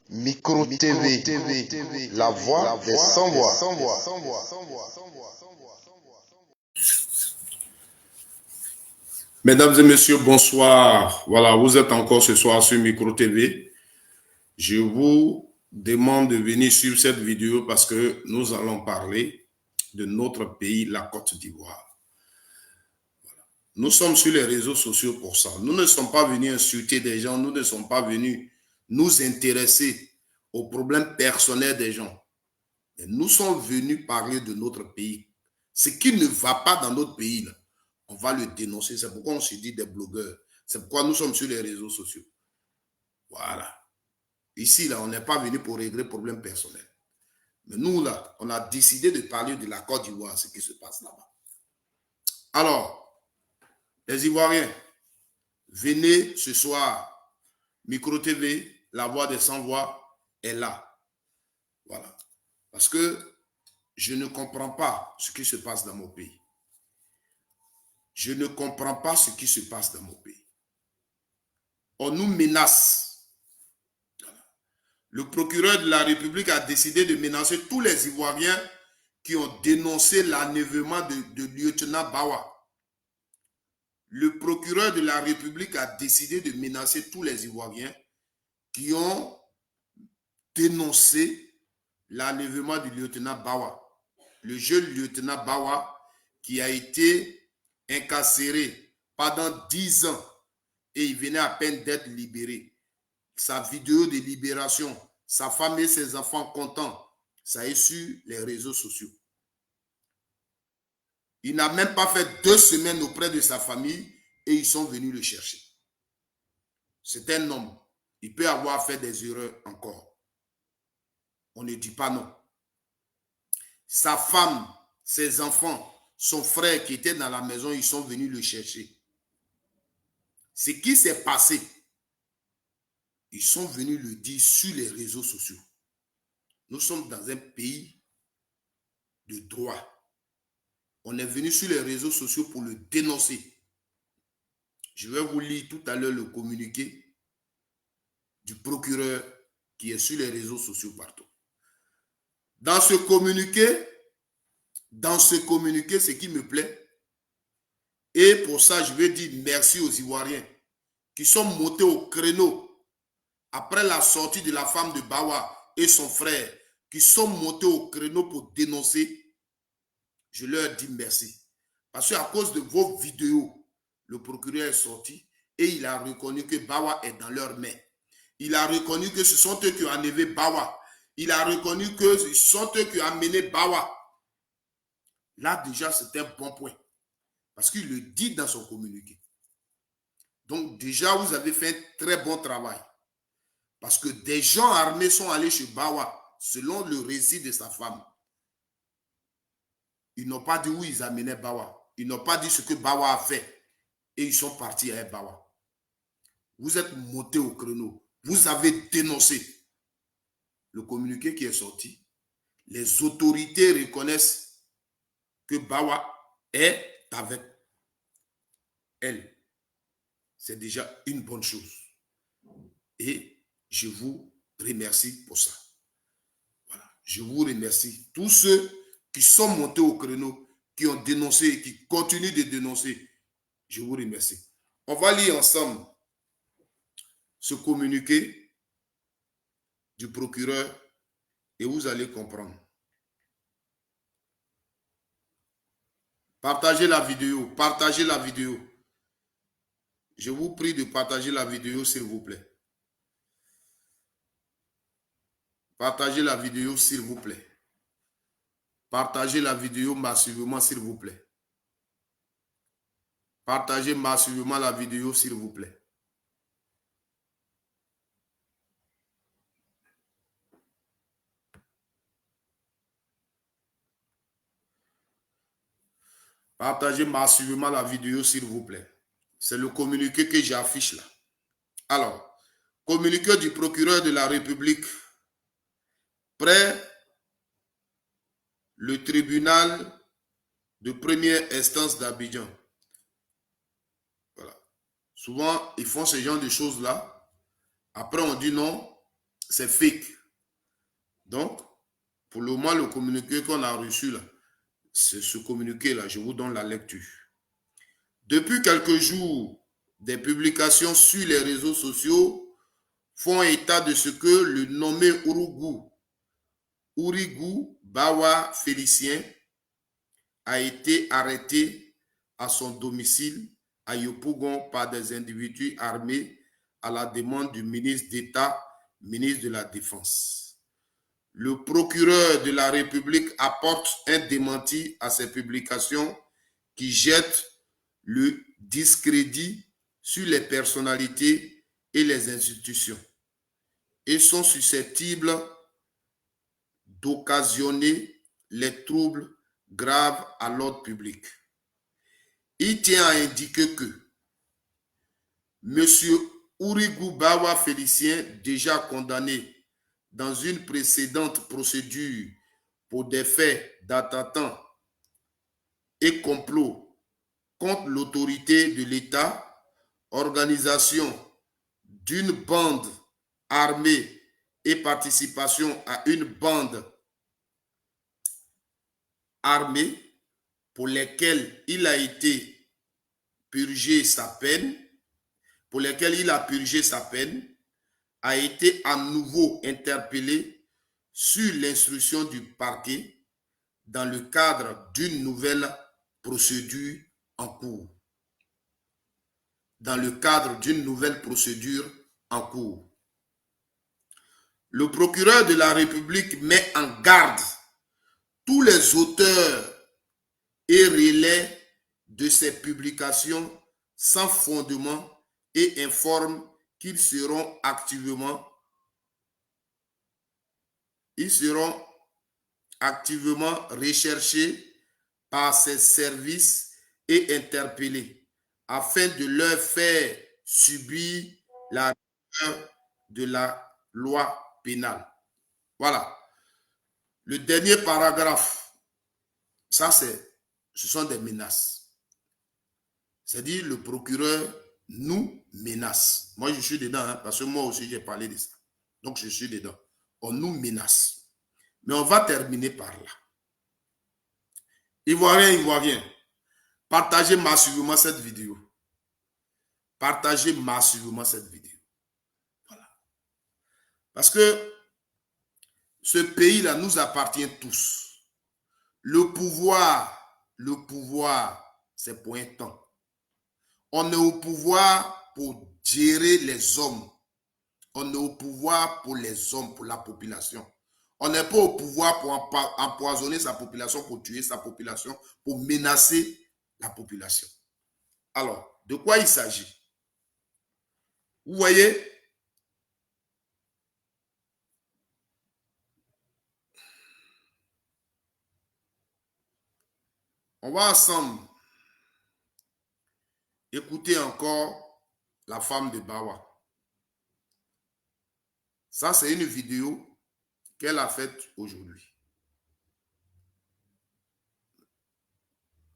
Micro TV, la voix des sans-voix. Mesdames et messieurs, bonsoir. Voilà, vous êtes encore ce soir sur Micro TV. Je vous demande de venir sur cette vidéo parce que nous allons parler de notre pays, la Côte d'Ivoire. Voilà. Nous sommes sur les réseaux sociaux pour ça. Nous ne sommes pas venus insulter des gens, nous ne sommes pas venus nous intéresser aux problèmes personnels des gens. Mais nous sommes venus parler de notre pays. Ce qui ne va pas dans notre pays, là, on va le dénoncer. C'est pourquoi on se dit des blogueurs. C'est pourquoi nous sommes sur les réseaux sociaux. Voilà. Ici, là, on n'est pas venu pour régler les problèmes personnels. Mais nous, là, on a décidé de parler de la Côte d'Ivoire, ce qui se passe là-bas. Alors, les Ivoiriens, venez ce soir. Micro TV, la voix des sans-voix est là. Voilà. Parce que je ne comprends pas ce qui se passe dans mon pays. Je ne comprends pas ce qui se passe dans mon pays. On nous menace. Le procureur de la République a décidé de menacer tous les Ivoiriens qui ont dénoncé l'enlèvement de lieutenant Bawa. Le procureur de la République a décidé de menacer tous les Ivoiriens qui ont dénoncé l'enlèvement du lieutenant Bawa. Le jeune lieutenant Bawa qui a été incarcéré pendant 10 ans et il venait à peine d'être libéré. Sa vidéo de libération, sa femme et ses enfants contents, ça est sur les réseaux sociaux. Il n'a même pas fait 2 semaines auprès de sa famille et ils sont venus le chercher. C'est un homme. Il peut avoir fait des erreurs encore. On ne dit pas non. Sa femme, ses enfants, son frère qui était dans la maison, ils sont venus le chercher. Ce qui s'est passé, ils sont venus le dire sur les réseaux sociaux. Nous sommes dans un pays de droit. On est venu sur les réseaux sociaux pour le dénoncer. Je vais vous lire tout à l'heure le communiqué du procureur qui est sur les réseaux sociaux partout. Dans ce communiqué, ce qui me plaît, et pour ça, je vais dire merci aux Ivoiriens qui sont montés au créneau après la sortie de la femme de Bawa et son frère, qui sont montés au créneau pour dénoncer. Je leur dis merci. Parce qu'à cause de vos vidéos, le procureur est sorti et il a reconnu que Bawa est dans leurs mains. Il a reconnu que ce sont eux qui ont enlevé Bawa. Il a reconnu que ce sont eux qui ont amené Bawa. Là, déjà, c'est un bon point. Parce qu'il le dit dans son communiqué. Donc, déjà, vous avez fait un très bon travail. Parce que des gens armés sont allés chez Bawa, selon le récit de sa femme. Ils n'ont pas dit où ils amenaient Bawa. Ils n'ont pas dit ce que Bawa a fait. Et ils sont partis avec Bawa. Vous êtes montés au créneau. Vous avez dénoncé. Le communiqué qui est sorti. Les autorités reconnaissent que Bawa est avec elle. C'est déjà une bonne chose. Et je vous remercie pour ça. Voilà. Je vous remercie. Tous ceux qui sont montés au créneau, qui ont dénoncé et qui continuent de dénoncer, je vous remercie. On va lire ensemble ce communiqué du procureur et vous allez comprendre. Partagez la vidéo, partagez la vidéo. Je vous prie de partager la vidéo, s'il vous plaît. Partagez la vidéo, s'il vous plaît. Partagez la vidéo massivement, s'il vous plaît. Partagez massivement la vidéo, s'il vous plaît. Partagez massivement la vidéo, s'il vous plaît. C'est le communiqué que j'affiche là. Alors, communiqué du procureur de la République. Près le tribunal de première instance d'Abidjan. Voilà. Souvent, ils font ce genre de choses-là. Après, on dit non, c'est fake. Donc, pour le moment, le communiqué qu'on a reçu là, c'est ce communiqué-là, je vous donne la lecture. Depuis quelques jours, des publications sur les réseaux sociaux font état de ce que le nommé Urugu Bawa Félicien a été arrêté à son domicile à Yopougon par des individus armés à la demande du ministre d'État, ministre de la Défense. Le procureur de la République apporte un démenti à ces publications qui jettent le discrédit sur les personnalités et les institutions et sont susceptibles d'occasionner les troubles graves à l'ordre public. Il tient à indiquer que M. Urugu Bawa Félicien, déjà condamné dans une précédente procédure pour des faits d'attentat et complot contre l'autorité de l'État, organisation d'une bande armée et participation à une bande armée pour lesquelles il a été purgé sa peine, a été à nouveau interpellé sur l'instruction du parquet dans le cadre d'une nouvelle procédure en cours. Le procureur de la République met en garde tous les auteurs et relais de ces publications sans fondement et informe qu'ils seront activement recherchés par ces services et interpellés afin de leur faire subir la rigueur de la loi pénale. Voilà. Le dernier paragraphe, ça ce sont des menaces. C'est-à-dire le procureur nous menace. Moi, je suis dedans, parce que moi aussi, j'ai parlé de ça. Donc, je suis dedans. On nous menace. Mais on va terminer par là. Ivoiriens, partagez massivement cette vidéo. Voilà. Parce que ce pays-là nous appartient tous. Le pouvoir, c'est pour un temps. On est au pouvoir pour gérer les hommes. On est au pouvoir pour les hommes, pour la population. On n'est pas au pouvoir pour empoisonner sa population, pour tuer sa population, pour menacer la population. Alors, de quoi il s'agit? Vous voyez, on va ensemble écouter encore la femme de Bawa. Ça, c'est une vidéo qu'elle a faite aujourd'hui.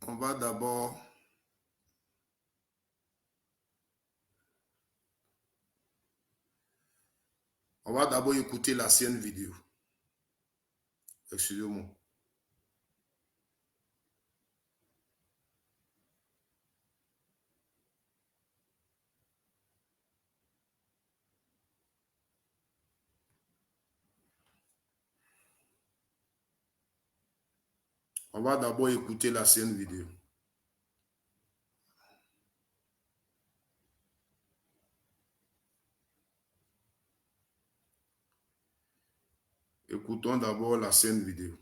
On va d'abord écouter l'ancienne vidéo. Excusez-moi. On va d'abord écouter l'ancienne vidéo. Écoutons d'abord l'ancienne vidéo.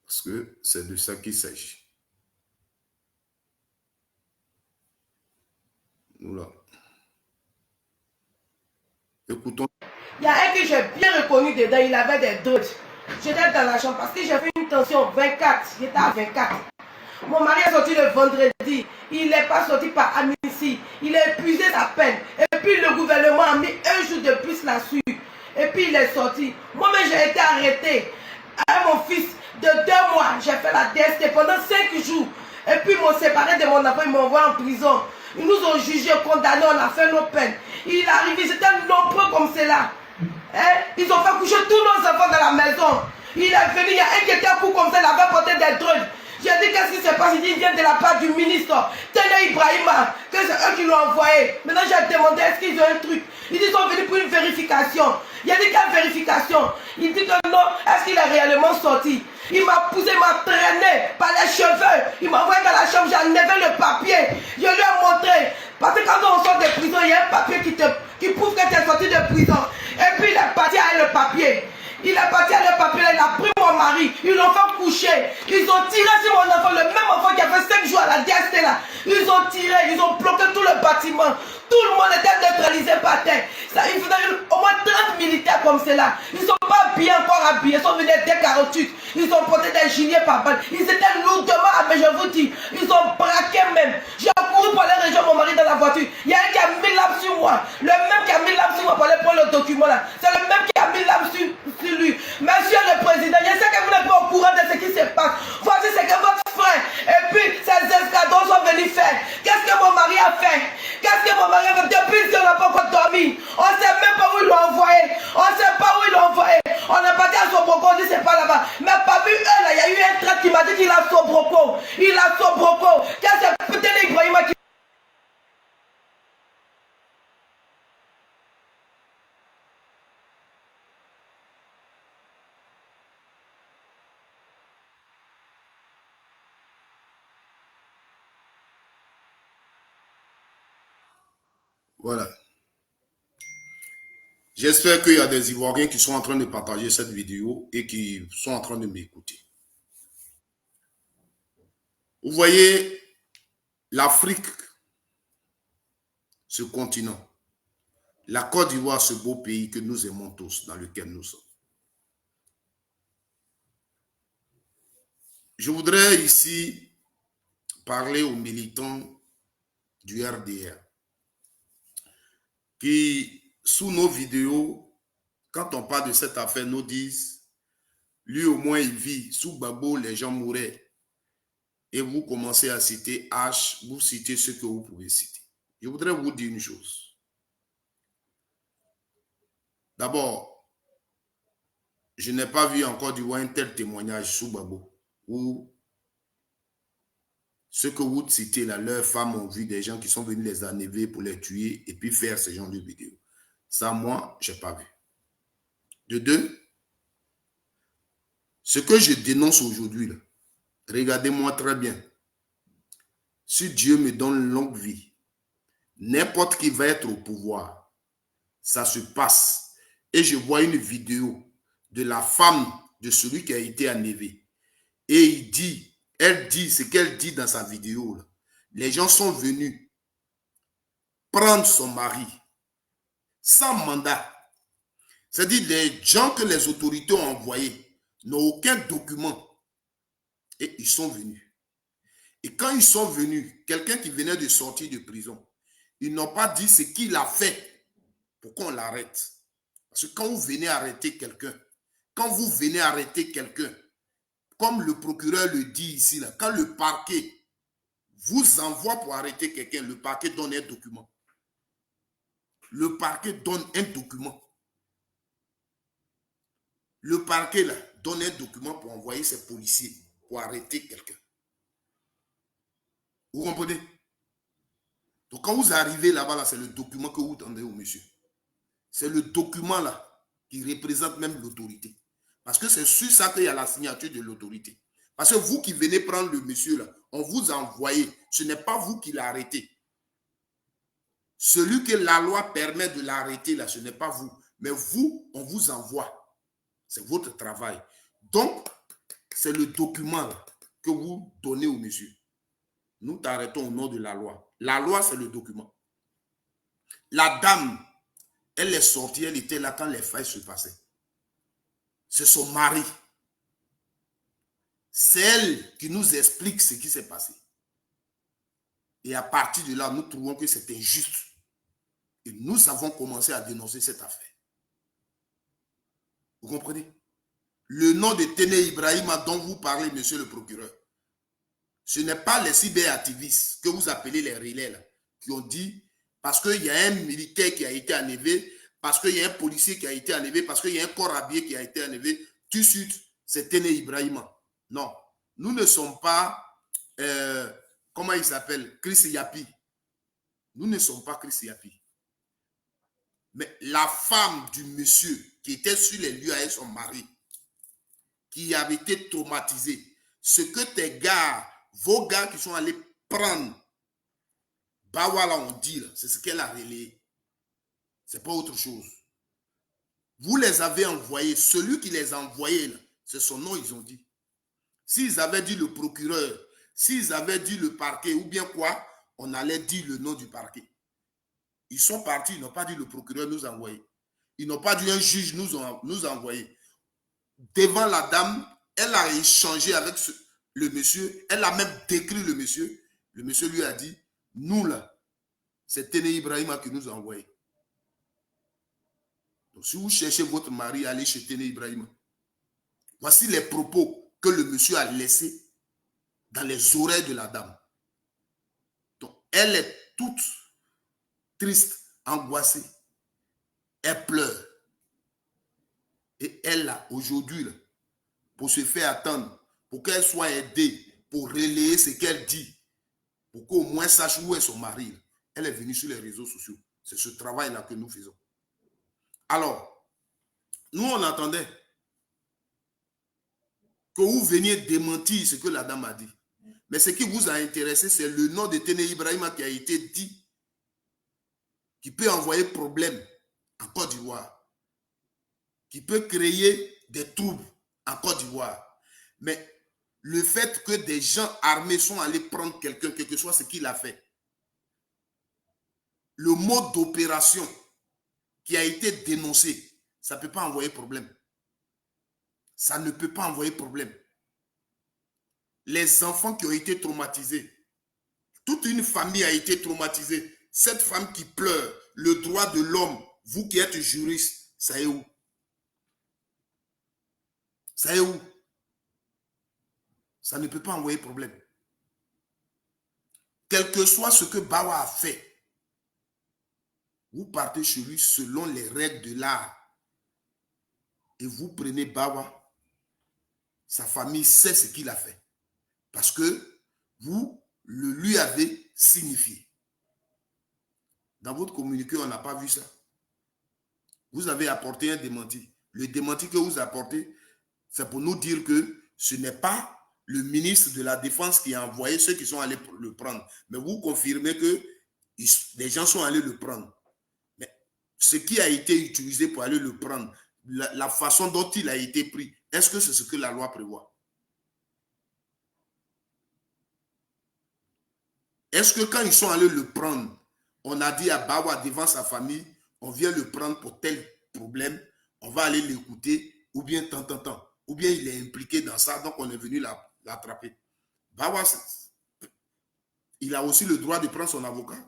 Parce que c'est de ça qu'il s'agit. Nous là. Écoutons. Il y a un que j'ai bien reconnu dedans, il avait des doutes. J'étais dans la chambre parce que j'ai fait une tension 24, j'étais à 24. Mon mari est sorti le vendredi. Il n'est pas sorti par amnistie. Il a épuisé sa peine. Et puis le gouvernement a mis un jour de plus là-dessus. Et puis il est sorti. Moi-même, j'ai été arrêté. Avec mon fils de 2 mois, j'ai fait la DST pendant 5 jours. Et puis ils m'ont séparé de mon enfant, ils m'ont envoyé en prison. Ils nous ont jugés, condamnés, on a fait nos peines. Il est arrivé, c'était nombreux comme cela. Hein? Ils ont fait coucher tous nos enfants dans la maison. Il est venu, il y a un qui était à coup comme ça, il avait porté des drogues. J'ai dit qu'est-ce qui se passe, il dit il vient de la part du ministre Télé Ibrahima, que c'est eux qui l'ont envoyé. Maintenant j'ai demandé est-ce qu'ils ont un truc. Ils disent qu'ils sont venus pour une vérification. Il a dit quelle vérification? Il dit que non, est-ce qu'il est réellement sorti? Il m'a poussé, il m'a traîné par les cheveux. Il m'a envoyé dans la chambre, j'ai enlevé le papier. Je lui ai montré. Parce que quand on sort de prison, il y a un papier qui prouve que tu es sorti de prison. Et puis il est parti avec le papier. Il est parti avec le papier, il a pris mon mari. Ils l'ont fait coucher. Ils ont tiré sur mon enfant, le même enfant qui a fait 5 jours à la DST là. Ils ont tiré, ils ont bloqué tout le bâtiment. Tout le monde était neutralisé par terre. Ça, il faisait au moins 30 militaires comme cela. Ils ne sont pas bien encore habillés. Ils sont venus des 48. Ils ont porté des gilets par balle. Ils étaient lourdement habillés, je vous dis. Ils ont braqué même. J'ai couru pour aller rejoindre mon mari dans la voiture. Il y a un qui a mis l'âme sur moi. Le même qui a mis l'âme sur moi pour aller prendre le document là. C'est le même qui a mis l'âme sur lui. Monsieur le Président, je sais que vous n'êtes pas au courant de ce qui se passe. Voici ce que votre frère et puis ses escadrons sont venus faire. Qu'est-ce que mon mari a fait? Qu'est-ce que mon mari a fait? Depuis qu'on n'a pas encore dormi. On ne sait même pas où ils l'ont envoyé. On ne sait pas où ils l'ont envoyé. On est parti à Sobroko, on dit c'est pas là-bas. Mais parmi eux là, il y a eu un traître qui m'a dit qu'il a Sobroko. Il a Sobroko. Qu'est-ce que c'est Télé Ibrahima qui... Voilà. J'espère qu'il y a des Ivoiriens qui sont en train de partager cette vidéo et qui sont en train de m'écouter. Vous voyez, l'Afrique, ce continent, la Côte d'Ivoire, ce beau pays que nous aimons tous, dans lequel nous sommes. Je voudrais ici parler aux militants du RDR qui, sous nos vidéos, quand on parle de cette affaire, nous disent, lui au moins il vit, sous Gbagbo les gens mouraient. Et vous commencez à citer H, vous citez ce que vous pouvez citer. Je voudrais vous dire une chose. D'abord, je n'ai pas vu encore du moins un tel témoignage sous Gbagbo, où ce que vous citez là, leurs femmes ont vu des gens qui sont venus les enlever pour les tuer et puis faire ce genre de vidéos. Ça, moi, je n'ai pas vu. De deux, ce que je dénonce aujourd'hui, regardez-moi très bien. Si Dieu me donne longue vie, n'importe qui va être au pouvoir, ça se passe. Et je vois une vidéo de la femme de celui qui a été enlevé. Et il dit, elle dit ce qu'elle dit dans sa vidéo. Là. Les gens sont venus prendre son mari sans mandat. C'est-à-dire les gens que les autorités ont envoyés n'ont aucun document. Et ils sont venus. Et quand ils sont venus, quelqu'un qui venait de sortir de prison, ils n'ont pas dit ce qu'il a fait pour qu'on l'arrête. Parce que quand vous venez arrêter quelqu'un, comme le procureur le dit ici, là, quand le parquet vous envoie pour arrêter quelqu'un, le parquet donne un document. Le parquet donne un document. Le parquet là, donne un document pour envoyer ses policiers pour arrêter quelqu'un. Vous comprenez? Donc quand vous arrivez là-bas, là, c'est le document que vous donnez au monsieur. C'est le document là qui représente même l'autorité. Parce que c'est sur ça qu'il y a la signature de l'autorité. Parce que vous qui venez prendre le monsieur là, on vous a envoyé. Ce n'est pas vous qui l'avez arrêté. Celui que la loi permet de l'arrêter là, ce n'est pas vous. Mais vous, on vous envoie. C'est votre travail. Donc, c'est le document là, que vous donnez au monsieur. Nous t'arrêtons au nom de la loi. La loi, c'est le document. La dame, elle est sortie, elle était là quand les faits se passaient. C'est son mari. C'est elle qui nous explique ce qui s'est passé. Et à partir de là, nous trouvons que c'est injuste. Et nous avons commencé à dénoncer cette affaire. Vous comprenez? Le nom de Téné Ibrahima dont vous parlez, monsieur le procureur, ce n'est pas les cyberactivistes que vous appelez les relais, là, qui ont dit, parce qu'il y a un militaire qui a été enlevé, parce qu'il y a un policier qui a été enlevé, parce qu'il y a un corps habillé qui a été enlevé, tout de suite, c'est Téné Ibrahima. Non, nous ne sommes pas, comment il s'appelle, Chris Yapi. Nous ne sommes pas Chris Yapi. Mais la femme du monsieur qui était sur les lieux avec son mari, qui avait été traumatisée, ce que tes gars, vos gars qui sont allés prendre, bah voilà, on dit, c'est ce qu'elle a relayé. C'est pas autre chose. Vous les avez envoyés, celui qui les a envoyés, là, c'est son nom, ils ont dit. S'ils avaient dit le procureur, s'ils avaient dit le parquet ou bien quoi, on allait dire le nom du parquet. Ils sont partis, ils n'ont pas dit le procureur nous a envoyé. Ils n'ont pas dit un juge nous a envoyé. Devant la dame, elle a échangé avec le monsieur, elle a même décrit le monsieur. Le monsieur lui a dit, nous là, c'est Téné Ibrahima qui nous a envoyé. Donc si vous cherchez votre mari, allez chez Téné Ibrahima. Voici les propos que le monsieur a laissés dans les oreilles de la dame. Donc elle est toute triste, angoissée. Elle pleure. Et elle, là, aujourd'hui, là, pour se faire attendre, pour qu'elle soit aidée, pour relayer ce qu'elle dit, pour qu'au moins sache où est son mari, là, elle est venue sur les réseaux sociaux. C'est ce travail-là que nous faisons. Alors, nous, on attendait que vous veniez démentir ce que la dame a dit. Mais ce qui vous a intéressé, c'est le nom de Téné Ibrahima qui a été dit, qui peut envoyer problème en Côte d'Ivoire, qui peut créer des troubles en Côte d'Ivoire. Mais le fait que des gens armés sont allés prendre quelqu'un, quel que soit ce qu'il a fait, le mode d'opération qui a été dénoncé, ça ne peut pas envoyer problème. Ça ne peut pas envoyer problème. Les enfants qui ont été traumatisés, toute une famille a été traumatisée. Cette femme qui pleure, le droit de l'homme, vous qui êtes juriste, ça est où? Ça est où? Ça ne peut pas envoyer problème. Quel que soit ce que Bawa a fait, vous partez chez lui selon les règles de l'art. Et vous prenez Bawa, sa famille sait ce qu'il a fait. Parce que vous le lui avez signifié. Dans votre communiqué, on n'a pas vu ça. Vous avez apporté un démenti. Le démenti que vous apportez, c'est pour nous dire que ce n'est pas le ministre de la Défense qui a envoyé ceux qui sont allés le prendre. Mais vous confirmez que les gens sont allés le prendre. Mais ce qui a été utilisé pour aller le prendre, la façon dont il a été pris, est-ce que c'est ce que la loi prévoit? Est-ce que quand ils sont allés le prendre, on a dit à Bawa devant sa famille, on vient le prendre pour tel problème, on va aller l'écouter, ou bien tant, ou bien il est impliqué dans ça, donc on est venu l'attraper. Bawa, il a aussi le droit de prendre son avocat.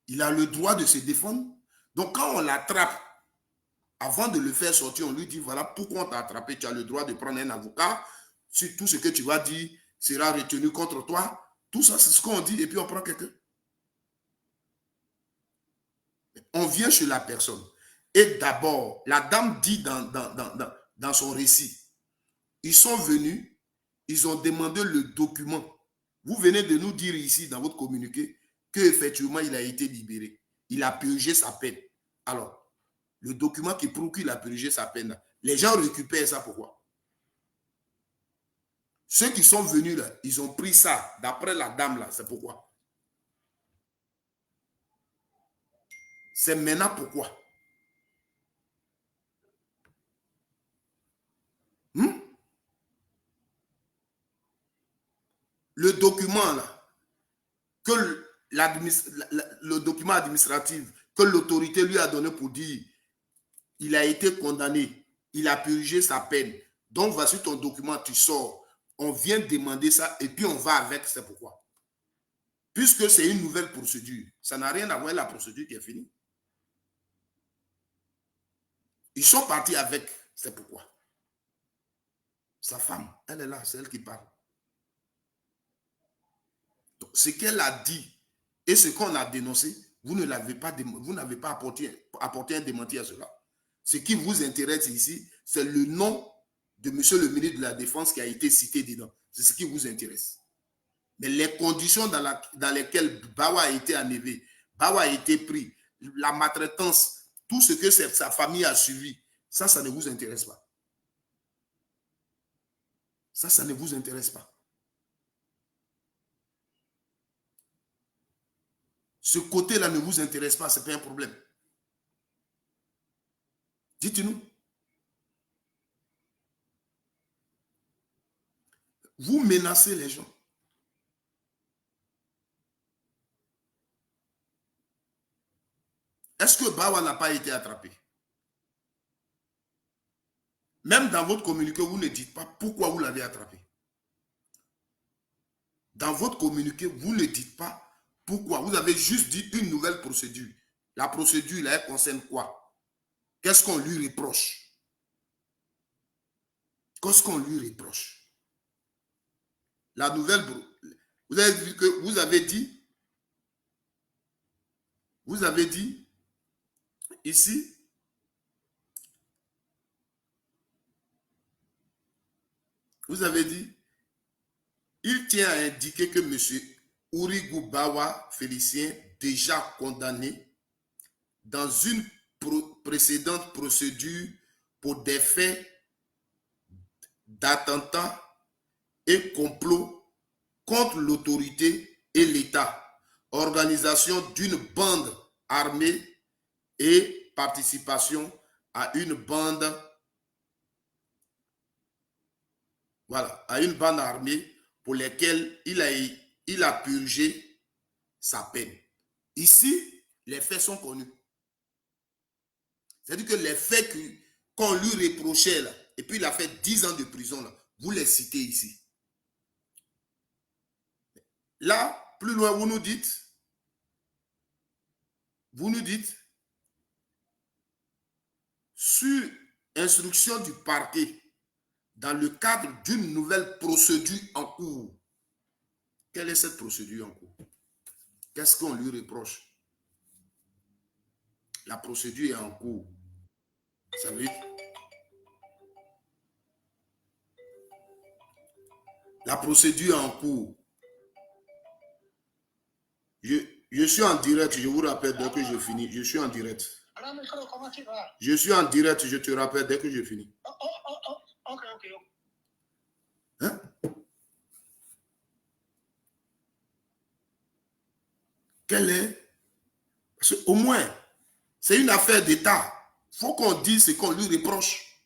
Il a le droit de se défendre. Donc quand on l'attrape, avant de le faire sortir, on lui dit, voilà pourquoi on t'a attrapé, tu as le droit de prendre un avocat, si tout ce que tu vas dire sera retenu contre toi. Tout ça, c'est ce qu'on dit, et puis on prend quelqu'un. On vient chez la personne. Et d'abord, la dame dit dans son récit, ils sont venus, ils ont demandé le document. Vous venez de nous dire ici, dans votre communiqué, qu'effectivement, il a été libéré. Il a purgé sa peine. Alors, le document qui prouve qu'il a purgé sa peine, les gens récupèrent ça, pourquoi? Ceux qui sont venus là, ils ont pris ça, d'après la dame là, c'est pourquoi? C'est maintenant pourquoi? Le document là, que le document administratif que l'autorité lui a donné pour dire il a été condamné, il a purgé sa peine, Donc, voici ton document, tu sors. On vient demander ça et puis on va avec, c'est pourquoi. Puisque c'est une nouvelle procédure, ça n'a rien à voir avec la procédure qui est finie. Ils sont partis avec, c'est pourquoi. Sa femme, elle est là, c'est elle qui parle. Donc, ce qu'elle a dit et ce qu'on a dénoncé, vous n'avez pas apporté un démenti à cela. Ce qui vous intéresse ici, c'est le nom de monsieur le ministre de la Défense qui a été cité dedans. C'est ce qui vous intéresse. Mais les conditions dans lesquelles Bawa a été enlevé, Bawa a été pris, la maltraitance, tout ce que sa famille a suivi, ça ne vous intéresse pas. Ça ne vous intéresse pas. Ce côté-là ne vous intéresse pas, ce n'est pas un problème. Dites-nous. Vous menacez les gens. Est-ce que Bawa n'a pas été attrapé? Même dans votre communiqué, vous ne dites pas pourquoi vous l'avez attrapé. Dans votre communiqué, vous ne dites pas pourquoi. Vous avez juste dit une nouvelle procédure. La procédure, là, elle concerne quoi? Qu'est-ce qu'on lui reproche? Qu'est-ce qu'on lui reproche? La nouvelle... Vous avez vu que vous avez dit ici, vous avez dit, il tient à indiquer que M. Ourigou Bawa Félicien, déjà condamné dans une précédente procédure pour des faits d'attentat et complot contre l'autorité et l'État, organisation d'une bande armée et participation à une bande, à une bande armée pour lesquelles il a purgé sa peine. Ici, les faits sont connus. C'est-à-dire que les faits qu'on lui reprochait là, et puis il a fait 10 ans de prison là, vous les citez ici. Là, plus loin, vous nous dites, sur instruction du parquet, dans le cadre d'une nouvelle procédure en cours. Quelle est cette procédure en cours? Qu'est-ce qu'on lui reproche? La procédure est en cours. Ça veut dire... La procédure est en cours. Je suis en direct, je vous rappelle dès que je finis. Je suis en direct. Je suis en direct, je te rappelle dès que je finis. Ok. Hein? Quelle est? Parce qu'au moins, c'est une affaire d'État. Il faut qu'on dise ce qu'on lui reproche.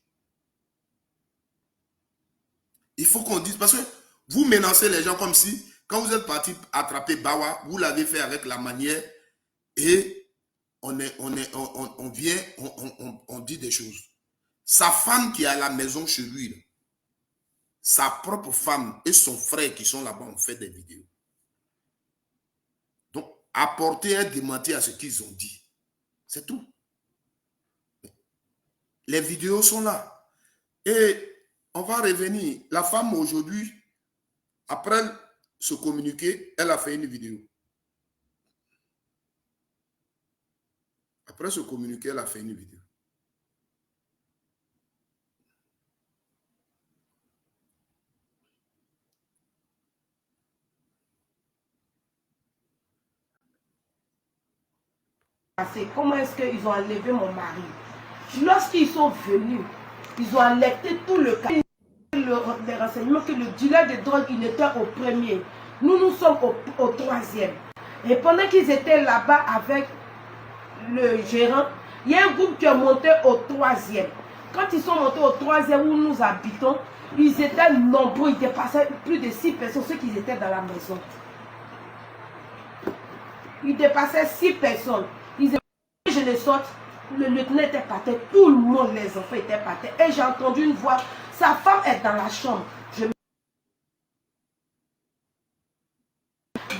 Il faut qu'on dise, parce que vous menacez les gens comme si, quand vous êtes parti attraper Bawa, vous l'avez fait avec la manière et on dit des choses. Sa femme qui est à la maison chez lui, sa propre femme et son frère qui sont là-bas ont fait des vidéos. Donc, apporter un démenti à ce qu'ils ont dit. C'est tout. Les vidéos sont là. Et on va revenir. La femme aujourd'hui, après ce communiqué, elle a fait une vidéo. Après ce communiqué, elle a fait une vidéo. Comment est-ce qu'ils ont enlevé mon mari? Lorsqu'ils sont venus, ils ont alerté tout le cas. Les renseignements que le dealer de drogue, il était au premier. Nous sommes au troisième. Et pendant qu'ils étaient là-bas avec le gérant, il y a un groupe qui est monté au troisième. Quand ils sont montés au troisième où nous habitons, ils étaient nombreux, ils dépassaient plus de 6 personnes, ceux qui étaient dans la maison. Ils dépassaient 6 personnes. Je le sorte, le lieutenant était par terre, tout le monde, les enfants étaient par terre. Et j'ai entendu une voix, Sa femme est dans la chambre.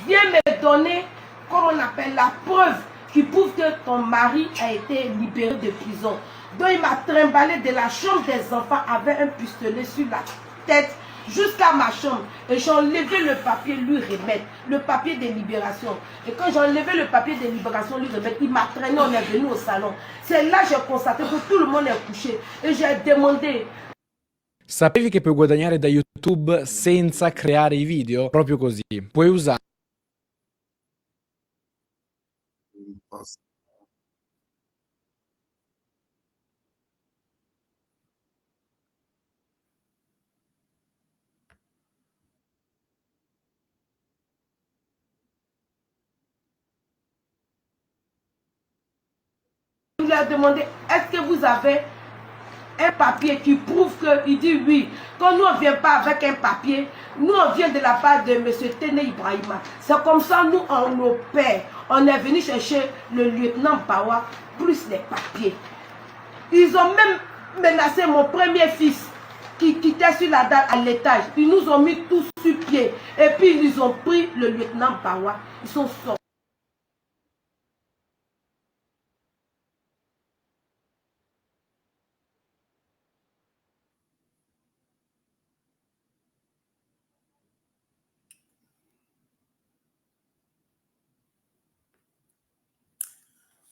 Viens me donner, comme on appelle, la preuve qui prouve que ton mari a été libéré de prison. Donc il m'a trimballé de la chambre des enfants avec un pistolet sur la tête jusqu'à ma chambre. Et j'ai enlevé le papier lui remettre, le papier de libération. Et quand j'ai enlevé le papier de libération lui remettre, il m'a traîné, on est venu au salon. C'est là que j'ai constaté que tout le monde est couché. Et j'ai demandé. Sapevi che puoi guadagnare da YouTube senza creare i video? Proprio così. Puoi usare. Je lui ai demandé, est-ce que vous avez un papier qui prouve que, il dit oui. Quand nous on ne vient pas avec un papier, nous on vient de la part de M. Tene Ibrahima. C'est comme ça nous on opère. On est venu chercher le lieutenant Bawa plus les papiers. Ils ont même menacé mon premier fils qui quittait sur la dalle à l'étage. Ils nous ont mis tous sur pied. Et puis ils ont pris le lieutenant Bawa. Ils sont sortis.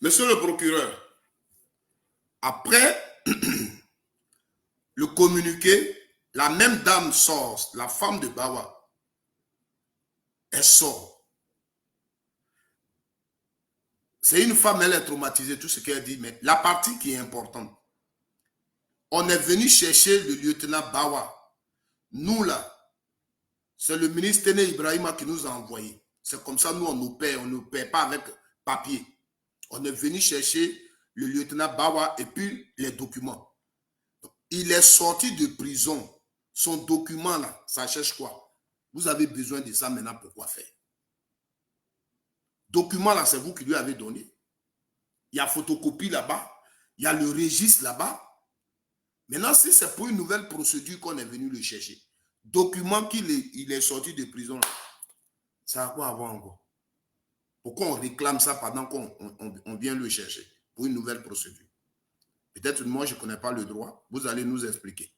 Monsieur le procureur, après le communiqué, la même dame sort, la femme de Bawa, elle sort. C'est une femme, elle est traumatisée, tout ce qu'elle dit, mais la partie qui est importante, on est venu chercher le lieutenant Bawa. Nous là, c'est le ministre Tene Ibrahima qui nous a envoyés. C'est comme ça, nous on ne paie pas avec papier. On est venu chercher le lieutenant Bawa et puis les documents. Il est sorti de prison. Son document là, ça cherche quoi? Vous avez besoin de ça maintenant pour quoi faire? Document là, c'est vous qui lui avez donné. Il y a photocopie là-bas. Il y a le registre là-bas. Maintenant, si c'est pour une nouvelle procédure qu'on est venu le chercher, document qu'il est sorti de prison là, ça a quoi avoir encore? Pourquoi on réclame ça pendant qu'on vient le chercher pour une nouvelle procédure? Peut-être moi, je ne connais pas le droit. Vous allez nous expliquer.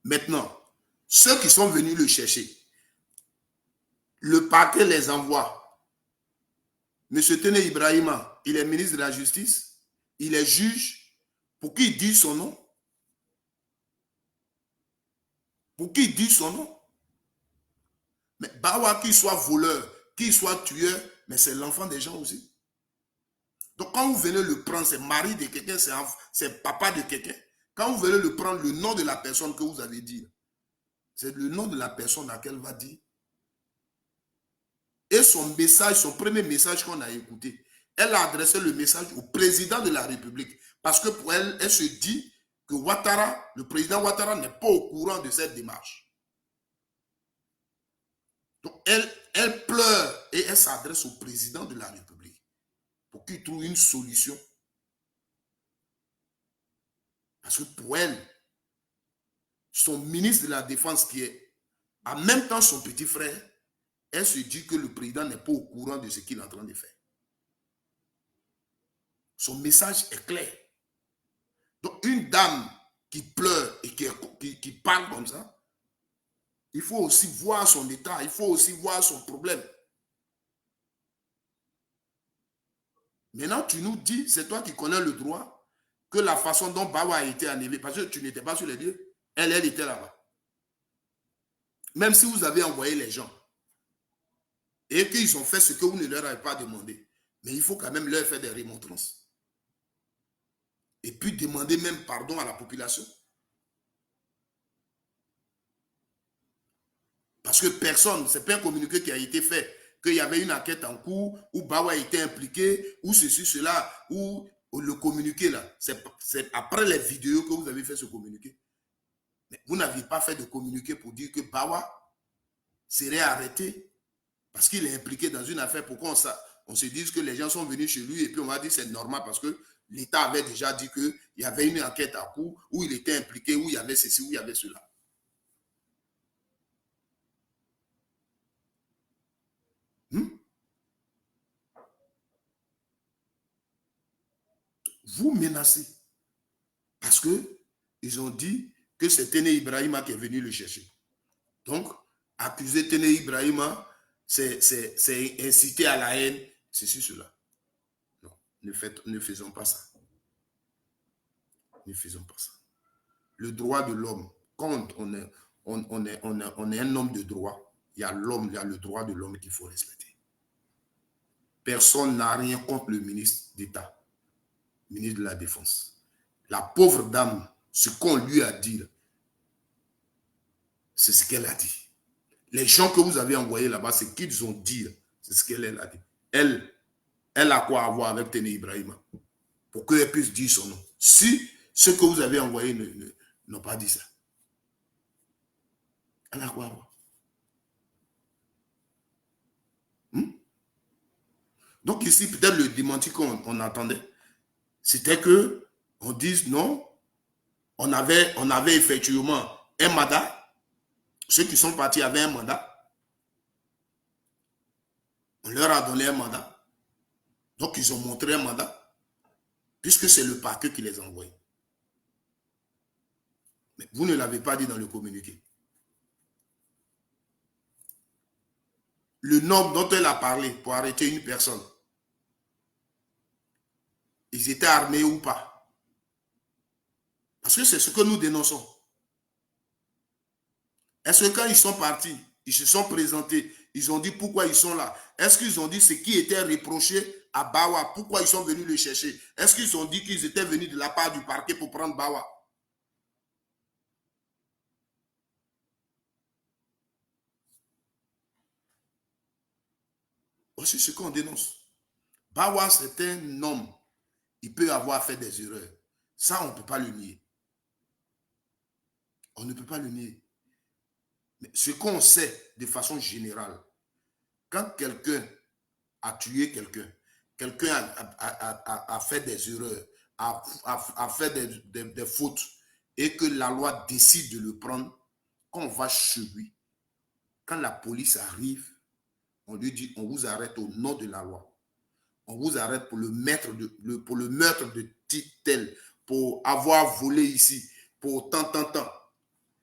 Maintenant, ceux qui sont venus le chercher, le parquet les envoie. M. Tene Ibrahima, il est ministre de la Justice, il est juge. Pour qui il dit son nom? Pour qui il dit son nom? Mais Bawa, qu'il soit voleur, qu'il soit tueur, mais c'est l'enfant des gens aussi. Donc quand vous venez le prendre, c'est mari de quelqu'un, c'est papa de quelqu'un. Quand vous venez le prendre, le nom de la personne que vous avez dit, c'est le nom de la personne à laquelle va dire. Et son message, son premier message qu'on a écouté, elle a adressé le message au président de la République. Parce que pour elle, elle se dit que Ouattara, le président Ouattara n'est pas au courant de cette démarche. Donc elle pleure et elle s'adresse au président de la République pour qu'il trouve une solution. Parce que pour elle, son ministre de la Défense qui est en même temps son petit frère, elle se dit que le président n'est pas au courant de ce qu'il est en train de faire. Son message est clair. Donc une dame qui pleure et qui parle comme ça, il faut aussi voir son état, il faut aussi voir son problème. Maintenant, tu nous dis, c'est toi qui connais le droit, que la façon dont Bawa a été enlevé, parce que tu n'étais pas sur les lieux, elle était là-bas. Même si vous avez envoyé les gens et qu'ils ont fait ce que vous ne leur avez pas demandé, mais il faut quand même leur faire des remontrances. Et puis demander même pardon à la population. Parce que personne, c'est pas un communiqué qui a été fait, qu'il y avait une enquête en cours, où Bawa a été impliqué, ou ceci, cela, ou le communiqué là. C'est après les vidéos que vous avez fait ce communiqué. Mais vous n'aviez pas fait de communiqué pour dire que Bawa serait arrêté parce qu'il est impliqué dans une affaire. Pourquoi on se dise que les gens sont venus chez lui et puis on va dire c'est normal parce que l'État avait déjà dit qu'il y avait une enquête à cours, où il était impliqué, où il y avait ceci, où il y avait cela. Vous menacez. Parce qu'ils ont dit que c'est Téné Ibrahima qui est venu le chercher. Donc, accuser Téné Ibrahima, c'est inciter à la haine, ceci, cela. Non, ne faisons pas ça. Ne faisons pas ça. Le droit de l'homme, quand on est un homme de droit, il y a le droit de l'homme qu'il faut respecter. Personne n'a rien contre le ministre d'État, ministre de la Défense. La pauvre dame, ce qu'on lui a dit, c'est ce qu'elle a dit. Les gens que vous avez envoyés là-bas, c'est qu'ils ont dit, c'est ce qu'elle a dit. Elle a quoi à voir avec Téné Ibrahima pour qu'elle puisse dire son nom. Si ceux que vous avez envoyés n'ont pas dit ça, elle a quoi à voir? Donc ici, peut-être le démenti qu'on attendait, c'était que on dise non, on avait effectivement un mandat. Ceux qui sont partis avaient un mandat. On leur a donné un mandat. Donc ils ont montré un mandat, puisque c'est le parquet qui les a envoyés. Mais vous ne l'avez pas dit dans le communiqué. Le nombre dont elle a parlé pour arrêter une personne, ils étaient armés ou pas? Parce que c'est ce que nous dénonçons. Est-ce que quand ils sont partis, ils se sont présentés, ils ont dit pourquoi ils sont là? Est-ce qu'ils ont dit ce qui était reproché à Bawa, pourquoi ils sont venus le chercher? Est-ce qu'ils ont dit qu'ils étaient venus de la part du parquet pour prendre Bawa? C'est ce qu'on dénonce. Bawa, c'est un homme. Il peut avoir fait des erreurs. Ça, on ne peut pas le nier. On ne peut pas le nier. Mais ce qu'on sait de façon générale, quand quelqu'un a tué quelqu'un, quelqu'un a fait des erreurs, a fait des fautes, et que la loi décide de le prendre, quand on va chez lui, quand la police arrive, on lui dit, on vous arrête au nom de la loi. On vous arrête pour le meurtre de tel, pour avoir volé ici, pour tant.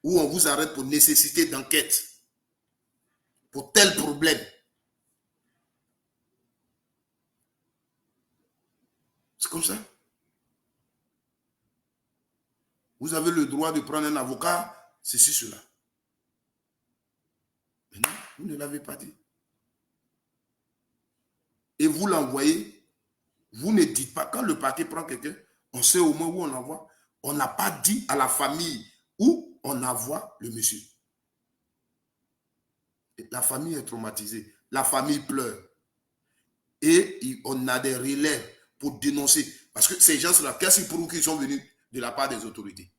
Ou on vous arrête pour nécessité d'enquête, pour tel problème. C'est comme ça. Vous avez le droit de prendre un avocat, ceci, cela. Mais non, vous ne l'avez pas dit. Et vous l'envoyez, vous ne dites pas, quand le parquet prend quelqu'un, on sait au moins où on l'envoie. On n'a pas dit à la famille où on envoie le monsieur. Et la famille est traumatisée, la famille pleure. Et on a des relais pour dénoncer. Parce que ces gens-là, qu'est-ce qu'ils prouvent qu'ils sont venus de la part des autorités?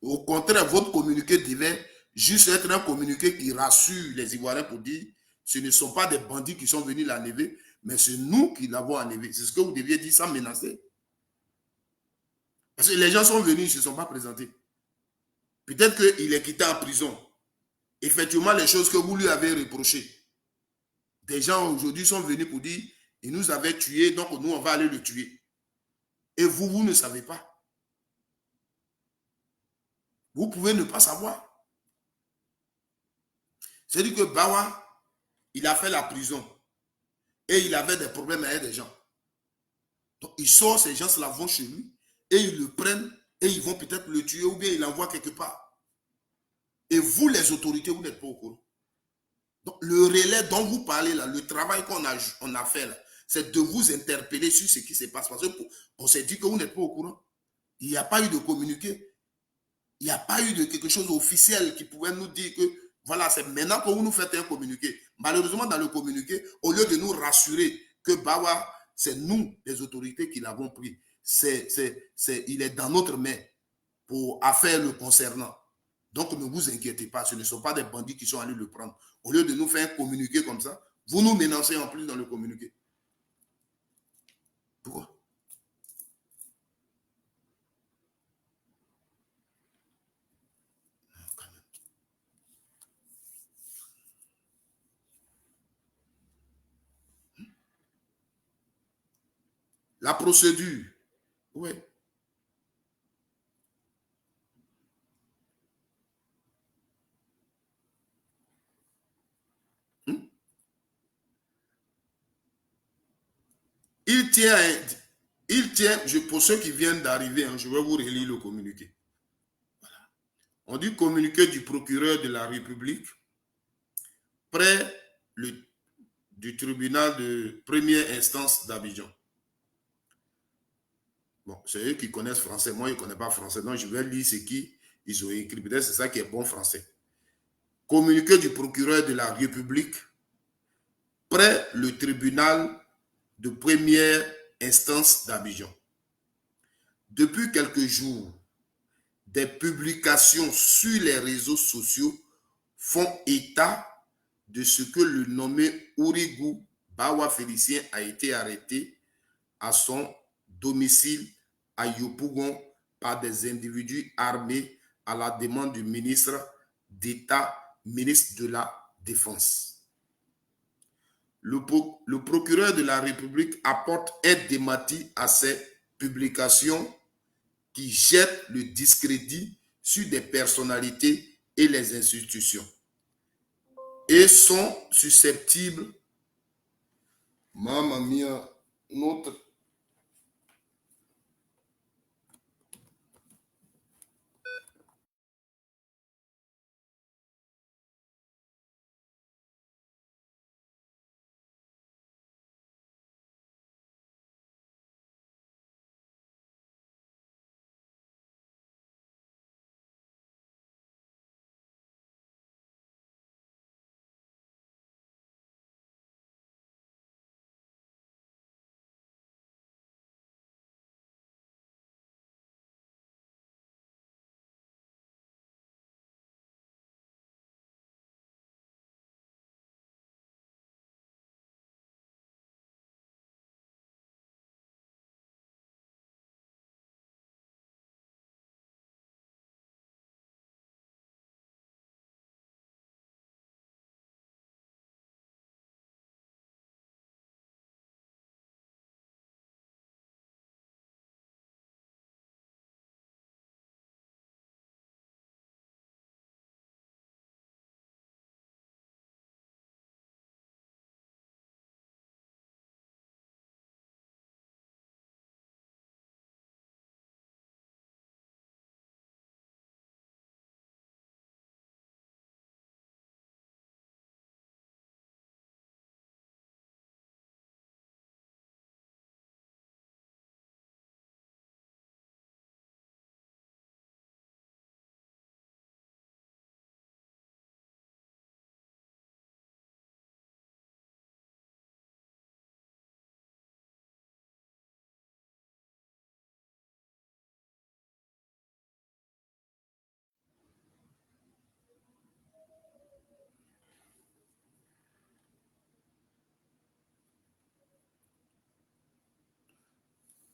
Au contraire, votre communiqué devait juste être un communiqué qui rassure les Ivoiriens pour dire ce ne sont pas des bandits qui sont venus l'enlever, mais c'est nous qui l'avons enlevé. C'est ce que vous deviez dire sans menacer. Parce que les gens sont venus, ils ne se sont pas présentés. Peut-être qu'il est quitté en prison. Effectivement, les choses que vous lui avez reprochées. Des gens aujourd'hui sont venus pour dire il nous avait tués, donc nous, on va aller le tuer. Et vous ne savez pas. Vous pouvez ne pas savoir. C'est-à-dire que Bawa, il a fait la prison. Et il avait des problèmes avec des gens. Donc, il sort, ces gens-là vont chez lui. Et ils le prennent. Et ils vont peut-être le tuer ou bien ils l'envoient quelque part. Et vous, les autorités, vous n'êtes pas au courant. Donc, le relais dont vous parlez là, le travail qu'on a fait là, c'est de vous interpeller sur ce qui se passe. Parce qu'on s'est dit que vous n'êtes pas au courant. Il n'y a pas eu de communiqué. Il n'y a pas eu de quelque chose d'officiel qui pouvait nous dire que voilà, c'est maintenant que vous nous faites un communiqué. Malheureusement, dans le communiqué, au lieu de nous rassurer que Bawa, c'est nous, les autorités, qui l'avons pris. Il est dans notre main pour affaire le concernant. Donc, ne vous inquiétez pas, ce ne sont pas des bandits qui sont allés le prendre. Au lieu de nous faire un communiqué comme ça, vous nous menacez en plus dans le communiqué. Pourquoi? La procédure. Oui. Il tient, pour ceux qui viennent d'arriver, je vais vous relire le communiqué. Voilà. On dit communiqué du procureur de la République près du tribunal de première instance d'Abidjan. Bon, c'est eux qui connaissent français. Moi, je ne connais pas français. Donc, je vais lire ce qu'ils ont écrit. Peut-être c'est ça qui est bon français. Communiqué du procureur de la République près le tribunal de première instance d'Abidjan. Depuis quelques jours, des publications sur les réseaux sociaux font état de ce que le nommé Ourigou Bawa Félicien a été arrêté à son domicile à Yopougon par des individus armés à la demande du ministre d'État, ministre de la Défense. Le procureur de la République apporte un démenti à ces publications qui jettent le discrédit sur des personnalités et les institutions et sont susceptibles, mamma mia, notre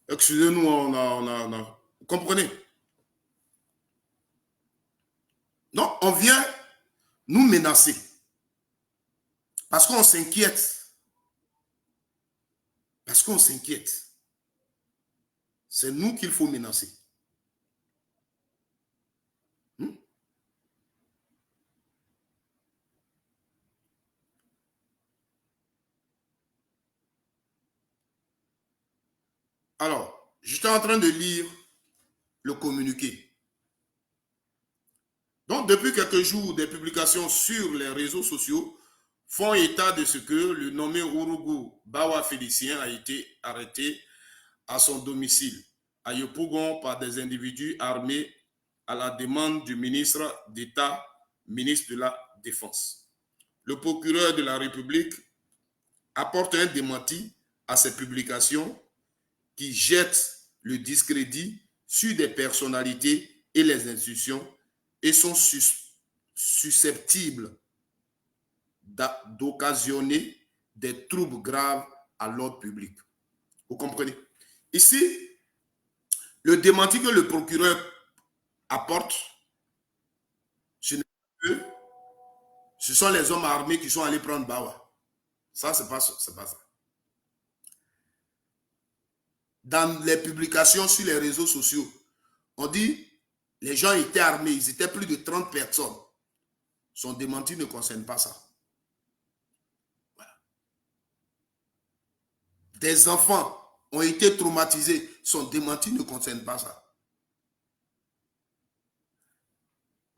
excusez-nous, vous comprenez? Donc, on vient nous menacer parce qu'on s'inquiète. Parce qu'on s'inquiète. C'est nous qu'il faut menacer. Alors, j'étais en train de lire le communiqué. Donc, depuis quelques jours, des publications sur les réseaux sociaux font état de ce que le nommé Ourigou Bawa Félicien a été arrêté à son domicile à Yopougon par des individus armés à la demande du ministre d'État, ministre de la Défense. Le procureur de la République apporte un démenti à ces publications qui jettent le discrédit sur des personnalités et les institutions et sont susceptibles d'occasionner des troubles graves à l'ordre public. Vous comprenez? Ici, le démenti que le procureur apporte, ce sont les hommes armés qui sont allés prendre Bawa. Ça, c'est pas ça. dans les publications sur les réseaux sociaux, on dit les gens étaient armés, ils étaient plus de 30 personnes. Son démenti ne concerne pas ça. Voilà. Des enfants ont été traumatisés, son démenti ne concerne pas ça.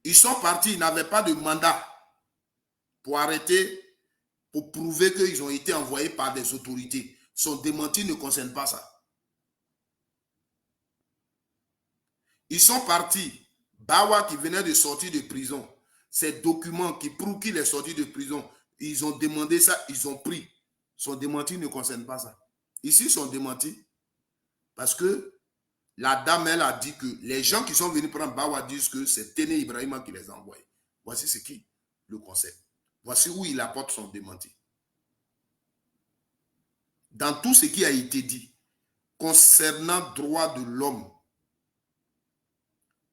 Ils sont partis, ils n'avaient pas de mandat pour arrêter, pour prouver qu'ils ont été envoyés par des autorités. Son démenti ne concerne pas ça. Ils sont partis. Bawa qui venait de sortir de prison, ces documents qui prouvent qu'il est sorti de prison, ils ont demandé ça, ils ont pris. Son démenti ne concerne pas ça. Ici, son démenti, parce que la dame, elle a dit que les gens qui sont venus prendre Bawa disent que c'est Téné Ibrahima qui les a envoyés. Voici ce qui le concerne. Voici où il apporte son démenti. Dans tout ce qui a été dit concernant droit de l'homme,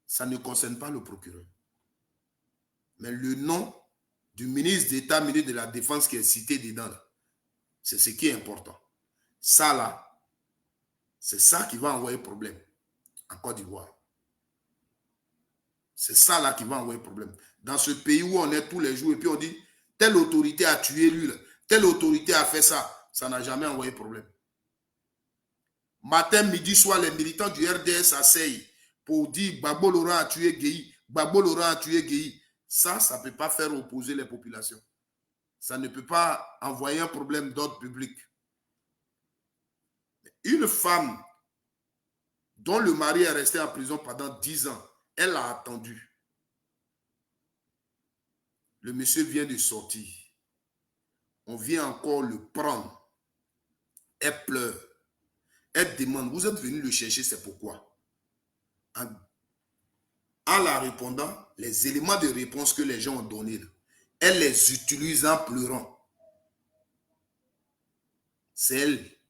ça ne concerne pas le procureur. Mais le nom du ministre d'État, ministre de la Défense qui est cité dedans, c'est ce qui est important. Ça là, c'est ça qui va envoyer problème en Côte d'Ivoire. C'est ça là qui va envoyer problème. Dans ce pays où on est tous les jours et puis on dit, telle autorité a tué lui, telle autorité a fait ça, ça n'a jamais envoyé problème. Matin, midi, soir, les militants du RDS s'asseyent pour dire Gbagbo Laurent a tué Guéhi, Gbagbo Laurent a tué Guéhi. Ça ne peut pas faire opposer les populations. Ça ne peut pas envoyer un problème d'ordre public. Une femme dont le mari est resté en prison pendant 10 ans, elle a attendu. Le monsieur vient de sortir. On vient encore le prendre. Elle pleure. Elle demande, vous êtes venu le chercher, c'est pourquoi? En la répondant, les éléments de réponse que les gens ont donnés, elle les utilise en pleurant. C'est elle.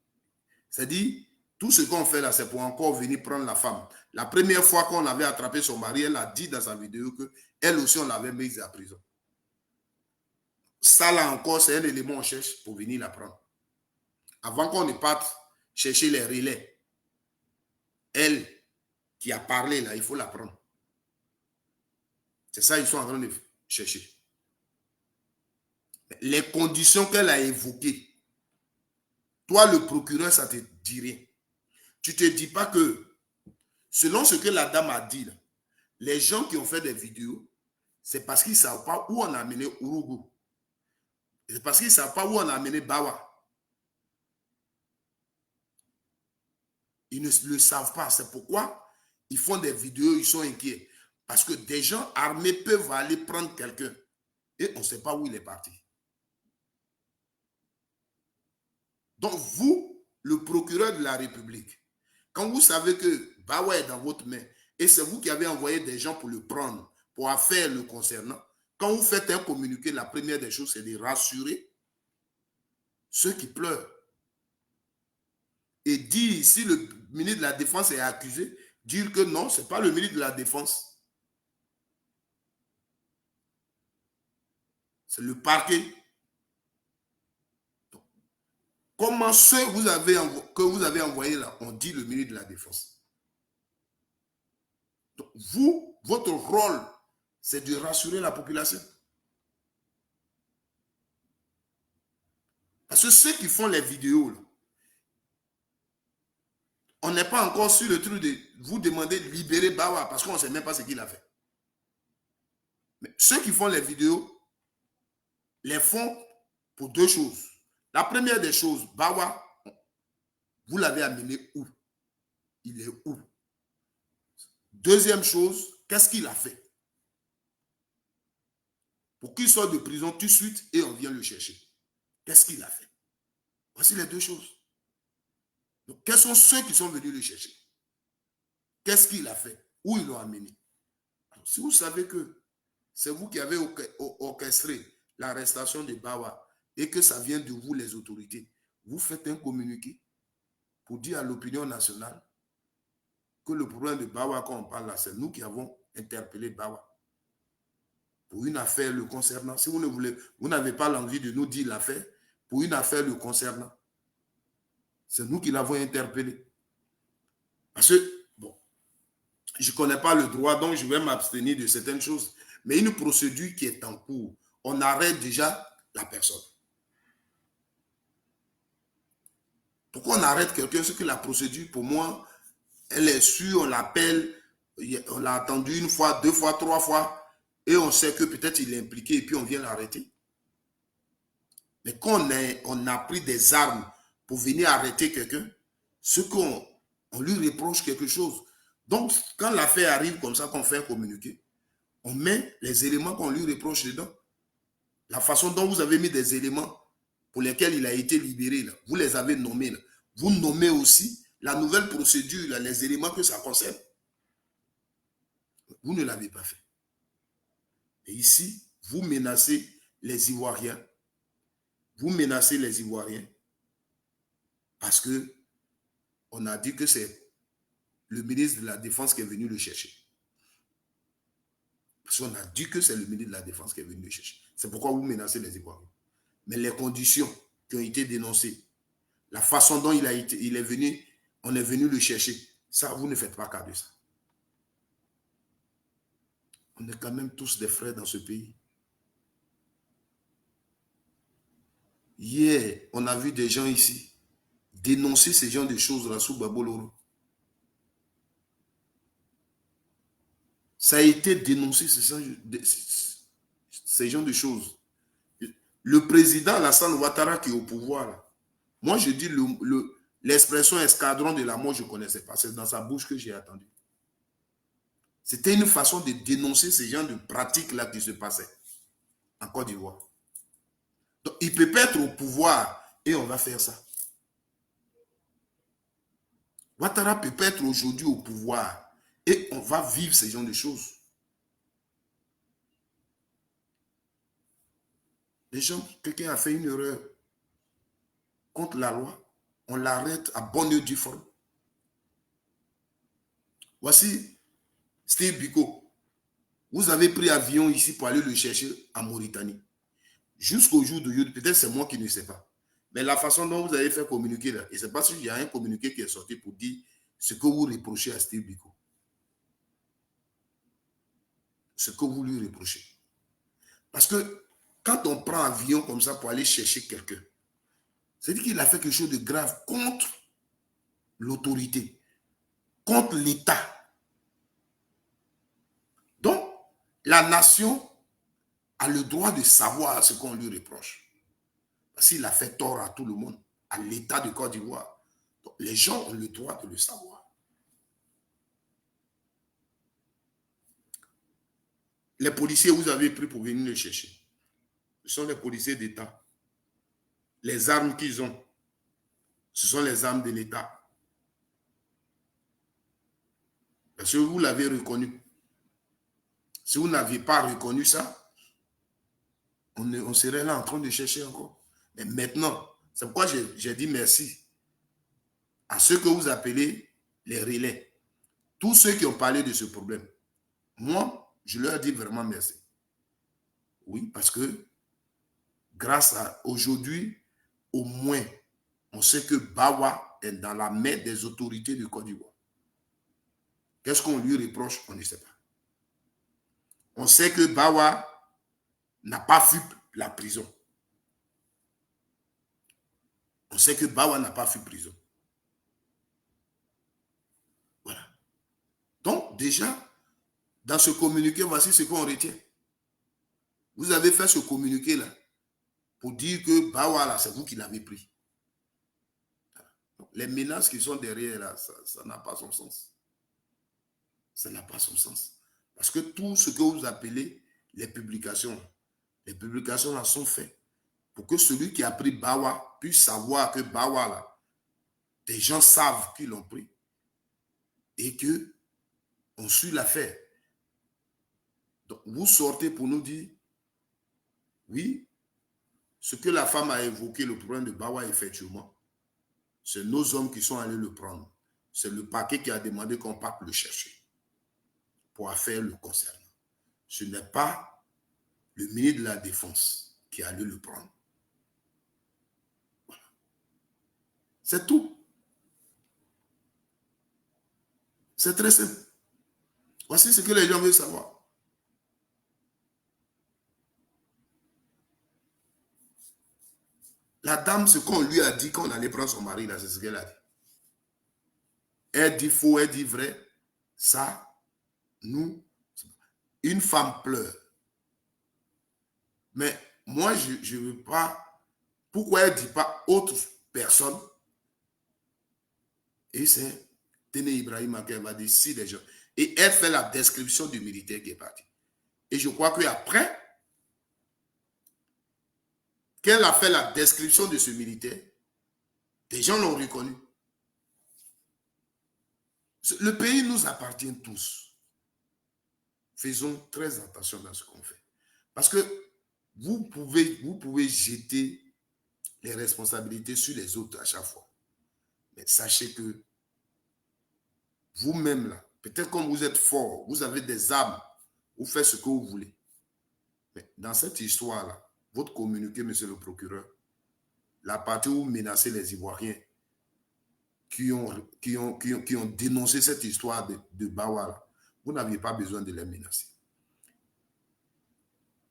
C'est-à-dire, tout ce qu'on fait là, c'est pour encore venir prendre la femme. La première fois qu'on avait attrapé son mari, elle a dit dans sa vidéo qu'elle aussi, on l'avait mise à prison. Ça là encore, c'est un élément qu'on cherche pour venir la prendre. Avant qu'on ne parte chercher les relais, elle qui a parlé là, il faut la prendre. C'est ça qu'ils sont en train de chercher. Les conditions qu'elle a évoquées, toi le procureur, ça te dit rien. Tu ne te dis pas que, selon ce que la dame a dit, là, les gens qui ont fait des vidéos, c'est parce qu'ils ne savent pas où on a amené Urugu. C'est parce qu'ils ne savent pas où on a amené Bawa. Ils ne le savent pas. C'est pourquoi ils font des vidéos, ils sont inquiets. Parce que des gens armés peuvent aller prendre quelqu'un et on ne sait pas où il est parti. Donc vous, le procureur de la République, quand vous savez que Bawa est dans votre main et c'est vous qui avez envoyé des gens pour le prendre, pour affaire le concernant, quand vous faites un communiqué, la première des choses, c'est de rassurer ceux qui pleurent. Et dire, si le ministre de la Défense est accusé, dire que non, ce n'est pas le ministre de la Défense. C'est le parquet. Donc, comment ceux que vous avez envoyés là, on dit le ministre de la Défense. Donc, vous, votre rôle, c'est de rassurer la population. Parce que ceux qui font les vidéos, là, on n'est pas encore sur le truc de vous demander de libérer Bawa parce qu'on ne sait même pas ce qu'il a fait. Mais ceux qui font les vidéos les font pour deux choses. La première des choses, Bawa, vous l'avez amené où? Il est où? Deuxième chose, qu'est-ce qu'il a fait? Pour qu'il sorte de prison tout de suite et on vient le chercher. Qu'est-ce qu'il a fait? Voici les deux choses. Donc, quels sont ceux qui sont venus le chercher? Qu'est-ce qu'il a fait? Où ils l'ont amené? Alors, si vous savez que c'est vous qui avez orchestré l'arrestation de Bawa et que ça vient de vous, les autorités, vous faites un communiqué pour dire à l'opinion nationale que le problème de Bawa, quand on parle là, c'est nous qui avons interpellé Bawa pour une affaire le concernant. Si vous n'avez pas l'envie de nous dire l'affaire, pour une affaire le concernant, c'est nous qui l'avons interpellé. Parce que, bon, je ne connais pas le droit, donc je vais m'abstenir de certaines choses. Mais une procédure qui est en cours, on arrête déjà la personne. Pourquoi on arrête quelqu'un? C'est que la procédure, pour moi, elle est sûre, on l'appelle, on l'a attendu une fois, deux fois, trois fois, et on sait que peut-être il est impliqué, et puis on vient l'arrêter. Mais quand on a pris des armes pour venir arrêter quelqu'un, ce qu'on lui reproche quelque chose. Donc, quand l'affaire arrive comme ça, qu'on fait un communiqué, on met les éléments qu'on lui reproche dedans. La façon dont vous avez mis des éléments pour lesquels il a été libéré, là, vous les avez nommés. Là. Vous nommez aussi la nouvelle procédure, là, les éléments que ça concerne. Vous ne l'avez pas fait. Et ici, vous menacez les Ivoiriens. Vous menacez les Ivoiriens parce que on a dit que c'est le ministre de la Défense qui est venu le chercher. Parce qu'on a dit que c'est le ministre de la Défense qui est venu le chercher. C'est pourquoi vous menacez les Ivoiriens. Mais les conditions qui ont été dénoncées, la façon dont il est venu, on est venu le chercher, ça, vous ne faites pas cas de ça. On est quand même tous des frères dans ce pays. Hier, on a vu des gens ici dénoncer ces genres de choses-là sous Baboloro. Ça a été dénoncé, ces genres de choses. Le président Alassane Ouattara qui est au pouvoir, là, moi je dis l'expression escadron de la mort, je ne connaissais pas. C'est dans sa bouche que j'ai attendu. C'était une façon de dénoncer ces genres de pratiques-là qui se passaient en Côte d'Ivoire. Donc, il ne peut pas être au pouvoir et on va faire ça. Ouattara ne peut pas être aujourd'hui au pouvoir et on va vivre ces genres de choses. Les gens, quelqu'un a fait une erreur contre la loi, on l'arrête à bonne heure du fond. Voici Steve Biko. Vous avez pris avion ici pour aller le chercher en Mauritanie. Jusqu'au jour d'aujourd'hui, peut-être c'est moi qui ne sais pas. Mais la façon dont vous avez fait communiquer là, et c'est parce qu'il y a un communiqué qui est sorti pour dire ce que vous reprochez à Steve Biko. Ce que vous lui reprochez. Parce que quand on prend avion comme ça pour aller chercher quelqu'un, c'est-à-dire qu'il a fait quelque chose de grave contre l'autorité, contre l'État. Donc, la nation a le droit de savoir ce qu'on lui reproche. Parce qu'il a fait tort à tout le monde, à l'État de Côte d'Ivoire. Donc, les gens ont le droit de le savoir. Les policiers, vous avez pris pour venir les chercher. Ce sont les policiers d'État. Les armes qu'ils ont, ce sont les armes de l'État. Parce que vous l'avez reconnu. Si vous n'aviez pas reconnu ça, on serait là en train de chercher encore. Mais maintenant, c'est pourquoi j'ai dit merci à ceux que vous appelez les relais. Tous ceux qui ont parlé de ce problème. Moi, je leur dis vraiment merci. Oui, parce que grâce à aujourd'hui, au moins, on sait que Bawa est dans la main des autorités de Côte d'Ivoire. Qu'est-ce qu'on lui reproche? On ne sait pas. On sait que Bawa n'a pas fui la prison. On sait que Bawa n'a pas fui prison. Voilà. Donc, déjà, dans ce communiqué, voici ce qu'on retient. Vous avez fait ce communiqué-là pour dire que Bawa, là, c'est vous qui l'avez pris. Donc, les menaces qui sont derrière, là, ça n'a pas son sens. Ça n'a pas son sens. Parce que tout ce que vous appelez les publications là sont faites pour que celui qui a pris Bawa puisse savoir que Bawa, là, des gens savent qu'ils l'ont pris et qu'on suit l'affaire. Donc, vous sortez pour nous dire, oui, ce que la femme a évoqué, le problème de Bawa, effectivement, c'est nos hommes qui sont allés le prendre. C'est le parquet qui a demandé qu'on parte le chercher pour affaire le concernant. Ce n'est pas le ministre de la Défense qui a allé le prendre. Voilà. C'est tout. C'est très simple. Voici ce que les gens veulent savoir. La dame, ce qu'on lui a dit quand on allait prendre son mari, là, c'est ce qu'elle a dit. Elle dit faux, elle dit vrai. Ça, nous, une femme pleure. Mais moi, je ne veux pas. Pourquoi elle ne dit pas autre personne? Et c'est Téné Ibrahima qui m'a dit si les gens. Et elle fait la description du militaire qui est parti. Et je crois qu'après qu'elle a fait la description de ce militaire, des gens l'ont reconnu. Le pays nous appartient tous. Faisons très attention dans ce qu'on fait. Parce que vous pouvez jeter les responsabilités sur les autres à chaque fois. Mais sachez que vous-même, là, peut-être comme vous êtes fort, vous avez des armes, vous faites ce que vous voulez. Mais dans cette histoire-là, votre communiqué, monsieur le procureur, la partie où vous menacez les Ivoiriens qui ont dénoncé cette histoire de Bawa, vous n'aviez pas besoin de les menacer.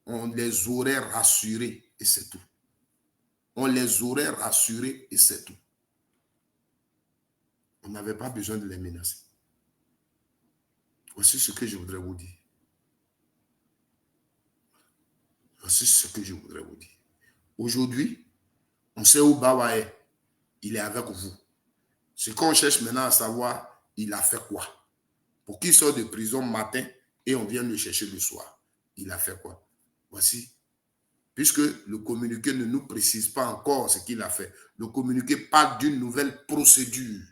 On les aurait rassurés et c'est tout. On les aurait rassurés et c'est tout. On n'avait pas besoin de les menacer. Voici ce que je voudrais vous dire. Voici ce que je voudrais vous dire. Aujourd'hui, on sait où Bawa est. Il est avec vous. Ce qu'on cherche maintenant à savoir, il a fait quoi? Pour qu'il sorte de prison matin et on vient le chercher le soir. Il a fait quoi? Voici. Puisque le communiqué ne nous précise pas encore ce qu'il a fait. Le communiqué parle d'une nouvelle procédure.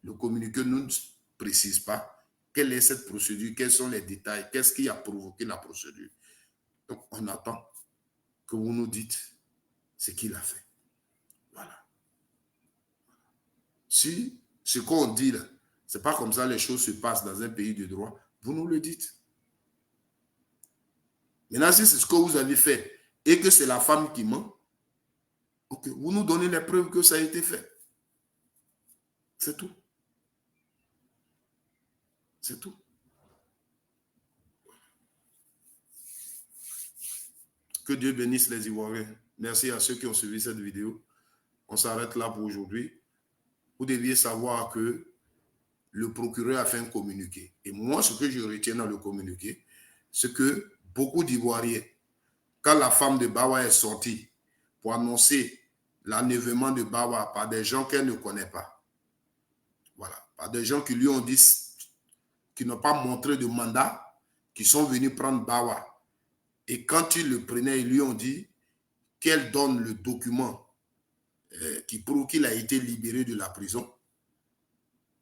Le communiqué ne nous précise pas quelle est cette procédure, quels sont les détails, qu'est-ce qui a provoqué la procédure. Donc, on attend que vous nous dites ce qu'il a fait. Voilà. Si ce qu'on dit là, ce n'est pas comme ça les choses se passent dans un pays de droit, vous nous le dites. Maintenant, si c'est ce que vous avez fait et que c'est la femme qui ment, okay, vous nous donnez les preuves que ça a été fait. C'est tout. C'est tout. Que Dieu bénisse les Ivoiriens. Merci à ceux qui ont suivi cette vidéo. On s'arrête là pour aujourd'hui. Vous deviez savoir que le procureur a fait un communiqué. Et moi, ce que je retiens dans le communiqué, c'est que beaucoup d'Ivoiriens, quand la femme de Bawa est sortie pour annoncer l'enlèvement de Bawa par des gens qu'elle ne connaît pas, voilà, par des gens qui lui ont dit, qui n'ont pas montré de mandat, qui sont venus prendre Bawa. Et quand ils le prenaient, ils lui ont dit qu'elle donne le document qui prouve qu'il a été libéré de la prison.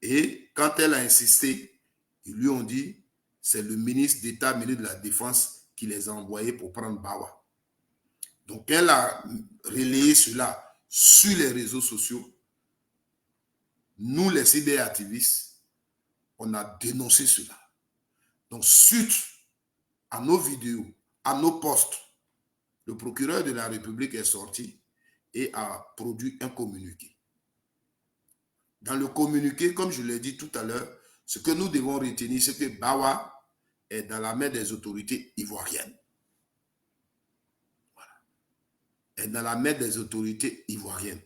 Et quand elle a insisté, ils lui ont dit c'est le ministre d'État, ministre de la Défense, qui les a envoyés pour prendre Bawa. Donc, elle a relayé cela sur les réseaux sociaux. Nous, les cyberactivistes, on a dénoncé cela. Donc, suite à nos vidéos, à nos posts, le procureur de la République est sorti et a produit un communiqué. Dans le communiqué, comme je l'ai dit tout à l'heure, ce que nous devons retenir, c'est que Bawa est dans la main des autorités ivoiriennes. Voilà. Est dans la main des autorités ivoiriennes.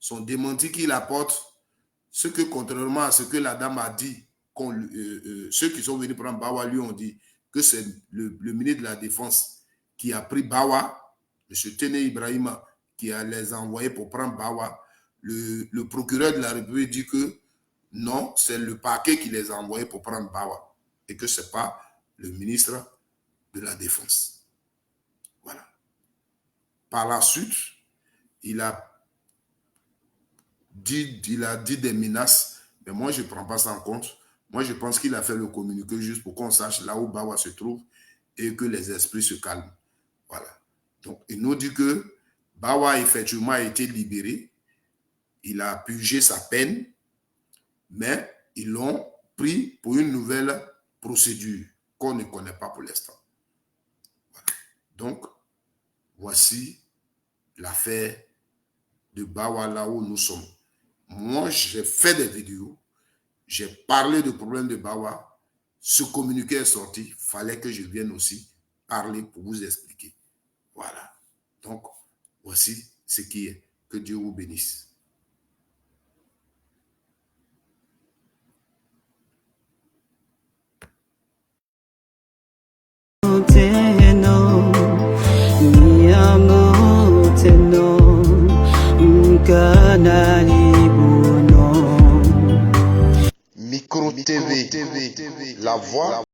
Son démenti qu'il apporte, ce que contrairement à ce que la dame a dit, ceux qui sont venus prendre Bawa lui ont dit que c'est le ministre de la Défense qui a pris Bawa, M. Téné Ibrahima, qui a les envoyés pour prendre Bawa. Le procureur de la République dit que non, c'est le parquet qui les a envoyés pour prendre Bawa et que ce n'est pas le ministre de la Défense. Voilà. Par la suite, il a dit des menaces, mais moi, je ne prends pas ça en compte. Moi, je pense qu'il a fait le communiqué juste pour qu'on sache là où Bawa se trouve et que les esprits se calment. Voilà. Donc, il nous dit que Bawa, effectivement, a été libéré. Il a purgé sa peine, mais ils l'ont pris pour une nouvelle procédure qu'on ne connaît pas pour l'instant. Voilà. Donc, voici l'affaire de Bawa là où nous sommes. Moi, j'ai fait des vidéos j'ai parlé du problème de Bawa, ce communiqué est sorti, il fallait que je vienne aussi parler pour vous expliquer. Voilà. Donc, voici ce qui est. Que Dieu vous bénisse. Micro TV, la voix